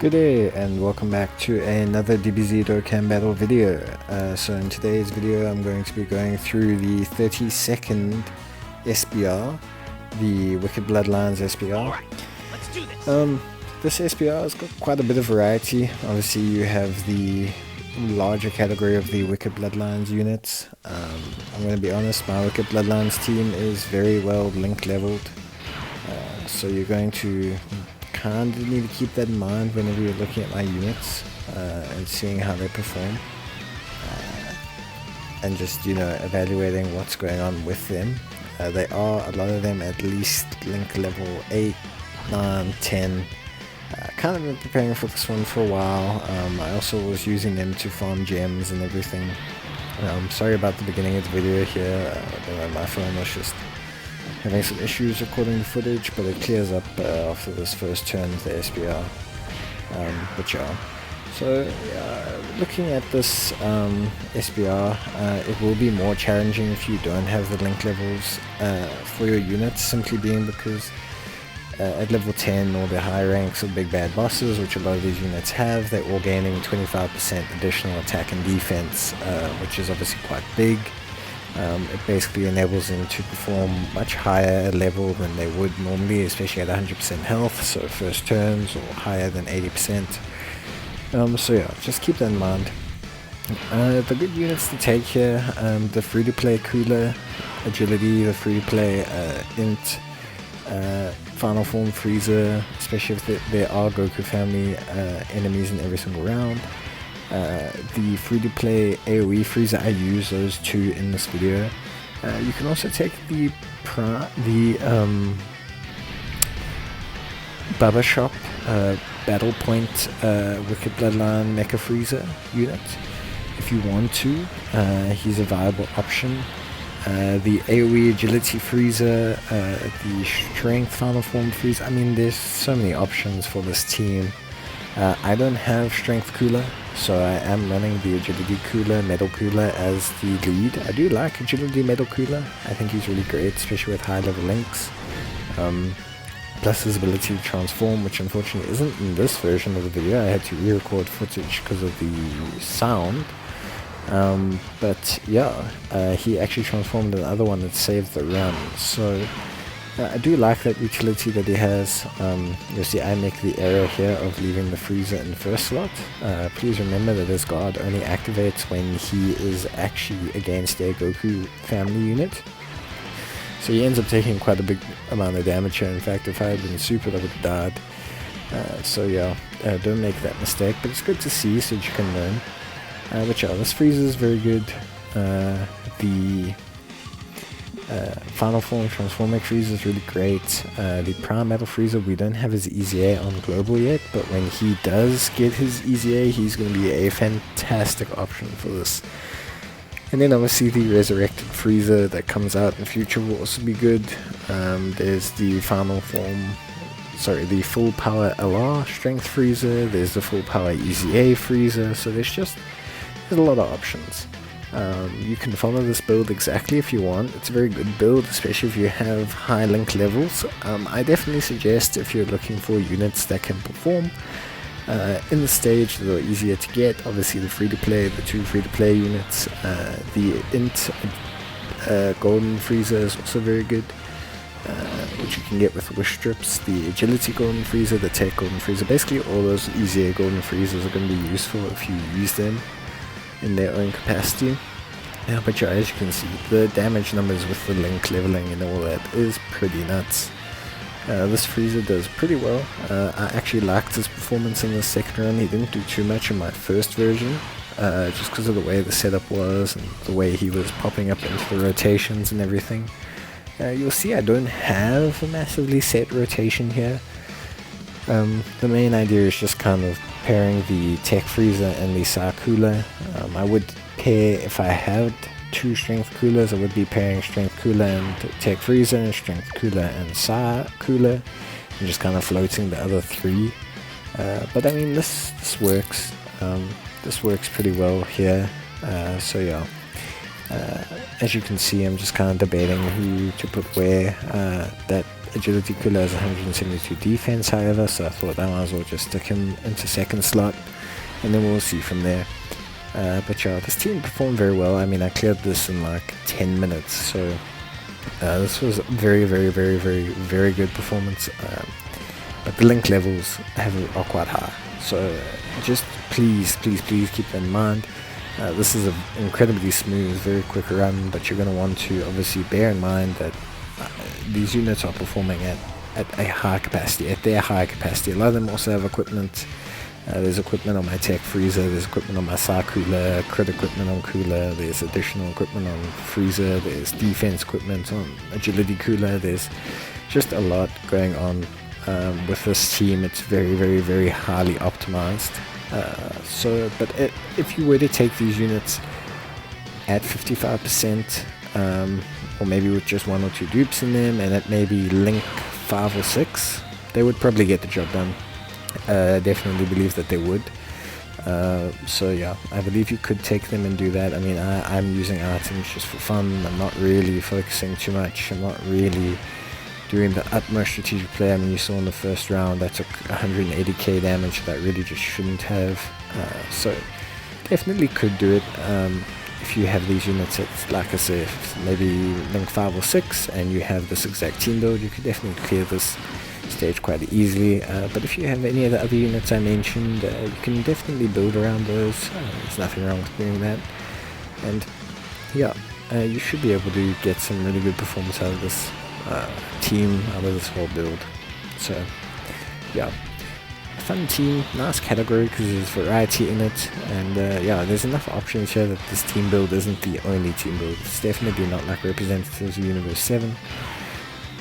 Good day and welcome back to another DBZ Dokkan Battle video. So in today's video I'm going to be going through the 32nd SBR, the Wicked Bloodlines SBR. Right, let's do this. This SBR has got quite a bit of variety. Obviously you have the larger category of the Wicked Bloodlines units. I'm going to be honest, my Wicked Bloodlines team is very well link leveled. So you're going to kind of need to keep that in mind whenever you're looking at my units and seeing how they perform, and just evaluating what's going on with them. They are, a lot of them, at least link level 8, 9, 10. Kind of been preparing for this one for a while. I also was using them to farm gems and everything. Sorry about the beginning of the video here. My phone was just having some issues recording the footage, but it clears up after this first turn of the SBR. But yeah, so looking at this SBR, it will be more challenging if you don't have the link levels for your units, simply being because at level 10 or the high ranks of big bad bosses, which a lot of these units have, they're all gaining 25% additional attack and defense, which is obviously quite big. It basically enables them to perform much higher level than they would normally, especially at 100% health, so first turns or higher than 80%. So yeah, just keep that in mind. The good units to take here, the free-to-play Cooler, Agility, the free-to-play Int, Final Form Freezer, especially if there are Goku family enemies in every single round. The free-to-play AoE Freezer, I use those two in this video. You can also take the Bubba Shop Battle Point Wicked Bloodline Mecha Freezer unit if you want to. He's a viable option. The AoE Agility Freezer, the Strength Final Form Freezer. I mean, there's so many options for this team. I don't have Strength Cooler, so I am running the Agility Cooler, Metal Cooler as the lead. I do like Agility Metal Cooler. I think he's really great, especially with high level links. Plus his ability to transform, which unfortunately isn't in this version of the video. I had to re-record footage because of the sound. But yeah, he actually transformed another one that saved the run. So I do like that utility that he has. You'll see I make the error here of leaving the freezer in first slot. Please remember that his guard only activates when he is actually against a Goku family unit. So he ends up taking quite a big amount of damage here. In fact, if I had been super, I would have died. So yeah, don't make that mistake, but it's good to see so that you can learn. But yeah, this freezer is very good. The Final Form Transformic Freezer is really great. The Prime Metal Freezer, we don't have his EZA on global yet, but when he does get his EZA, he's going to be a fantastic option for this. And then obviously the Resurrected Freezer that comes out in the future will also be good. There's the the Full Power LR Strength Freezer, there's the Full Power EZA Freezer, so there's a lot of options. You can follow this build exactly if you want. It's a very good build, especially if you have high link levels. I definitely suggest, if you're looking for units that can perform in the stage that are easier to get, obviously the free-to-play, the two free-to-play units, the Int Golden Freezer is also very good, which you can get with wish strips. The Agility Golden Freezer, the Tech Golden Freezer, basically all those easier Golden Freezers are going to be useful if you use them in their own capacity. Yeah, but yeah, as you can see, the damage numbers with the link leveling and all that is pretty nuts. This freezer does pretty well. I actually liked his performance in the second run. He didn't do too much in my first version, just because of the way the setup was and the way he was popping up into the rotations and everything. You'll see I don't have a massively set rotation here. The main idea is just kind of pairing the Tech Freezer and the Sa Cooler. I would pair, if I had two Strength Coolers, I would be pairing Strength Cooler and Tech Freezer, and Strength Cooler and Sa Cooler, and just kind of floating the other three. But I mean, this works. This works pretty well here. So yeah. As you can see, I'm just kind of debating who to put where. That agility cooler has 172 defense, however, so I thought I might as well just stick him into second slot, and then we'll see from there. But yeah, this team performed very well. I mean, I cleared this in like 10 minutes, so this was a very, very, very, very, very good performance. But the link levels are quite high, so just please keep that in mind. This is an incredibly smooth, very quick run, but you're going to want to obviously bear in mind that these units are performing at a high capacity, at their high capacity. A lot of them also have equipment. There's equipment on my tech freezer, there's equipment on my Psy cooler, crit equipment on cooler, there's additional equipment on freezer, there's defense equipment on agility cooler. There's just a lot going on with this team. It's very, very, very highly optimized. But if you were to take these units at 55%, or maybe with just 1 or 2 dupes in them, and at maybe link 5 or 6, they would probably get the job done. Definitely believe that they would. So yeah, I believe you could take them and do that. I mean, I'm using items just for fun. I'm not really focusing too much. I'm not really doing the utmost strategic play. I mean, you saw in the first round that took 180k damage that really just shouldn't have. So definitely could do it. If you have these units at, like I said, maybe link 5 or 6, and you have this exact team build, you could definitely clear this stage quite easily. But if you have any of the other units I mentioned, you can definitely build around those. There's nothing wrong with doing that. And yeah, you should be able to get some really good performance out of this team, out of this whole build. So yeah, fun team, nice category because there's variety in it, and yeah, there's enough options here that this team build isn't the only team build. It's definitely not like representatives of Universe 7.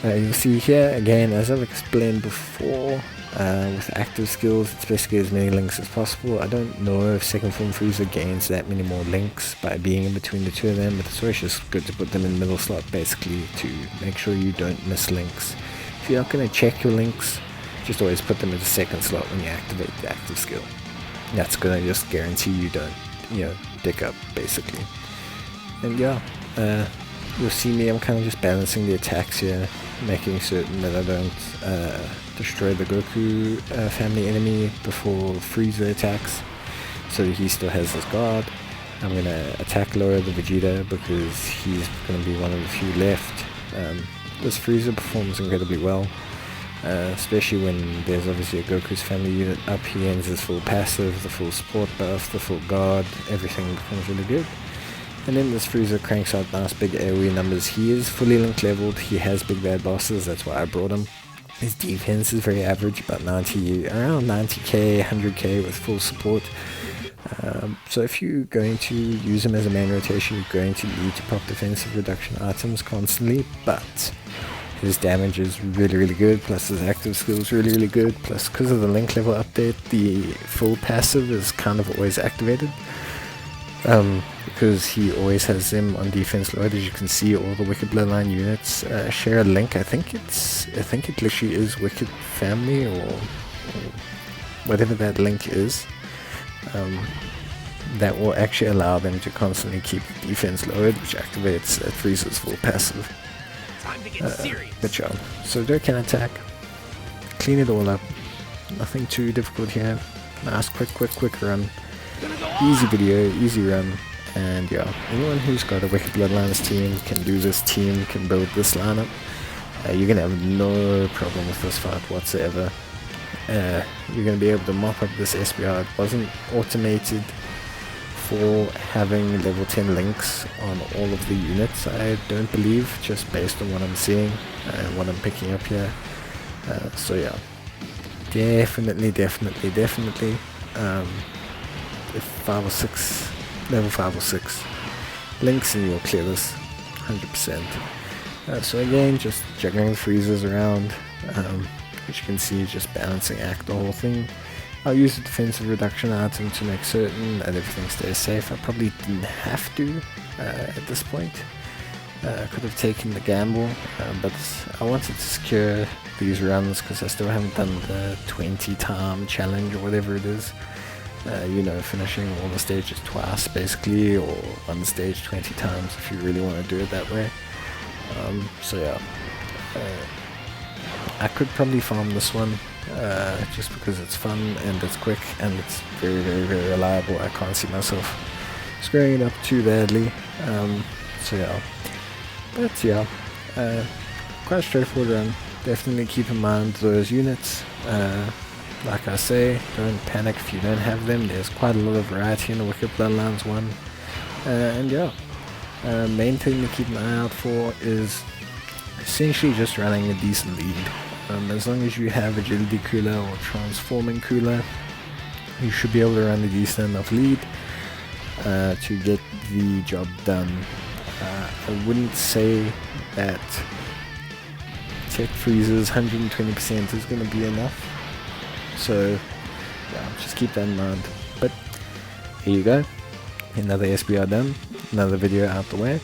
You'll see here again, as I've explained before, with active skills, it's basically as many links as possible. I don't know if second form freezer gains that many more links by being in between the two of them, but it's always just good to put them in middle slot basically to make sure you don't miss links. If you're not going to check your links, just always put them in the second slot when you activate the active skill. That's going to just guarantee you don't, dick up basically. And yeah, you'll see me, I'm kind of just balancing the attacks here, making certain that I don't destroy the Goku family enemy before Frieza attacks, so that he still has his guard. I'm going to attack lower the Vegeta because he's going to be one of the few left. This Frieza performs incredibly well, especially when there's obviously a Goku's family unit up. He ends his full passive, the full support buff, the full guard, everything becomes really good. And then this Frieza cranks out nice big AoE numbers. He is fully link leveled, he has big bad bosses, that's why I brought him. His defense is very average, about around 90k, 100k with full support. So if you're going to use him as a main rotation, you're going to need to pop defensive reduction items constantly, but his damage is really, really good, plus his active skill is really, really good, plus because of the link level update, the full passive is kind of always activated. Because he always has them on defense load. As you can see, all the Wicked Bloodline units share a link. I think it literally is Wicked Family or whatever that link is. That will actually allow them to constantly keep defense lowered, which activates Frieza's full passive. Time to get serious. Good job. So Dokkan attack. Clean it all up. Nothing too difficult here. Nice quick run. Easy video, easy run, and yeah, anyone who's got a Wicked Bloodlines team can do this team, can build this lineup. You're gonna have no problem with this fight whatsoever. You're gonna be able to mop up this SBR. It wasn't automated for having level 10 links on all of the units, I don't believe, just based on what I'm seeing and what I'm picking up here. So yeah, definitely if 5 or 6, level 5 or 6 links, and you'll clear this 100%. So again, just juggling freezers around, which you can see, just balancing act the whole thing. I'll use a defensive reduction item to make certain that everything stays safe. I probably didn't have to at this point. I could have taken the gamble, but I wanted to secure these runs because I still haven't done the 20 time challenge or whatever it is. Finishing all the stages twice basically, or one stage 20 times if you really want to do it that way. So yeah, I could probably farm this one just because it's fun and it's quick and it's very, very, very reliable. I can't see myself screwing it up too badly. So yeah, but yeah, quite a straightforward run. Definitely keep in mind those units. Like I say, don't panic if you don't have them. There's quite a lot of variety in the Wicked Bloodlines one. And yeah, main thing to keep an eye out for is essentially just running a decent lead. As long as you have agility cooler or transforming cooler, you should be able to run a decent enough lead to get the job done. I wouldn't say that tech freezes 120% is going to be enough, so yeah, just keep that in mind. But here you go, another SBR done, another video out the way,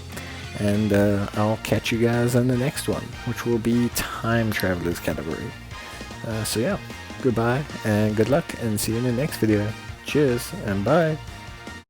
and I'll catch you guys in the next one, which will be Time Travelers category. So yeah, goodbye and good luck, and see you in the next video. Cheers and bye.